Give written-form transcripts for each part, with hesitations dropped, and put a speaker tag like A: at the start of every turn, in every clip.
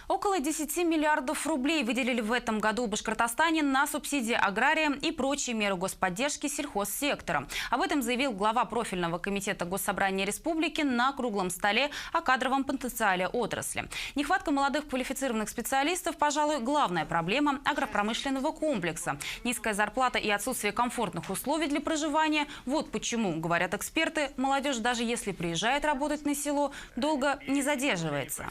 A: Около 10 миллиардов рублей выделили в этом году в Башкортостане на субсидии аграриям и прочие меры господдержки сельхозсектора. Об этом заявил глава профильного комитета Госсобрания Республики на круглом столе о кадровом потенциале отрасли. Нехватка молодых квалифицированных специалистов, пожалуй, главная проблема агропромышленного комплекса. Низкая зарплата и отсутствие комфортных условий для проживания – вот почему, говорят эксперты, молодежь, даже если приезжает работать на село, долго не задерживается.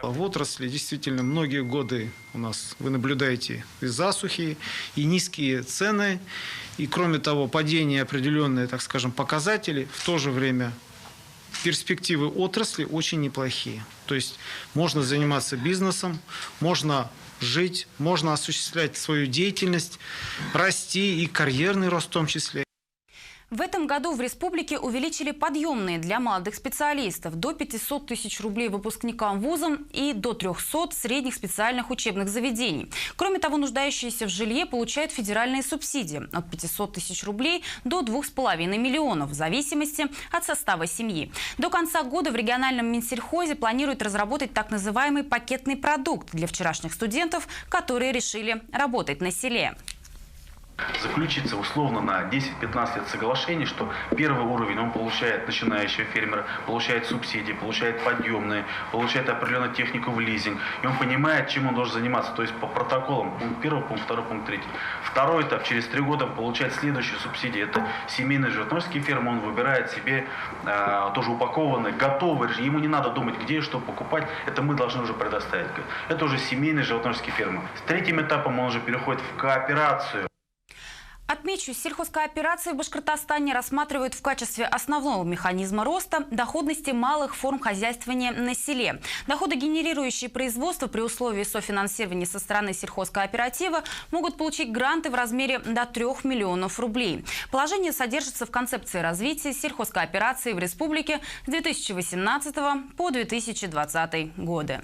B: В отрасли действительно многие годы у нас, вы наблюдаете, и засухи, и низкие цены, и кроме того, падение определенные, так скажем, показатели. В то же время перспективы отрасли очень неплохие. То есть можно заниматься бизнесом, можно жить, можно осуществлять свою деятельность, расти и карьерный рост в том числе.
A: В этом году в республике увеличили подъемные для молодых специалистов до 500 тысяч рублей выпускникам вузам и до 300 средних специальных учебных заведений. Кроме того, нуждающиеся в жилье получают федеральные субсидии от 500 тысяч рублей до 2,5 миллионов в зависимости от состава семьи. До конца года в региональном Минсельхозе планируют разработать так называемый пакетный продукт для вчерашних студентов, которые решили работать на селе.
C: Заключиться условно на 10-15 лет соглашений, что первый уровень он получает, начинающего фермера, получает субсидии, получает подъемные, получает определенную технику в лизинг. И он понимает, чем он должен заниматься. То есть по протоколам пункт 1, пункт 2, пункт 3. Второй этап, через 3 года он получает следующую субсидию. Это семейные животноводческие фермы. Он выбирает себе тоже упакованные, готовые. Ему не надо думать, где и что покупать. Это мы должны уже предоставить. Это уже семейные животноводческие фермы. С третьим этапом он уже переходит в кооперацию.
A: Отмечу, сельхозкооперации в Башкортостане рассматривают в качестве основного механизма роста доходности малых форм хозяйствования на селе. Доходогенерирующие производства при условии софинансирования со стороны сельхозкооператива могут получить гранты в размере до 3 миллионов рублей. Положение содержится в концепции развития сельхозкооперации в республике с 2018 по 2020 годы.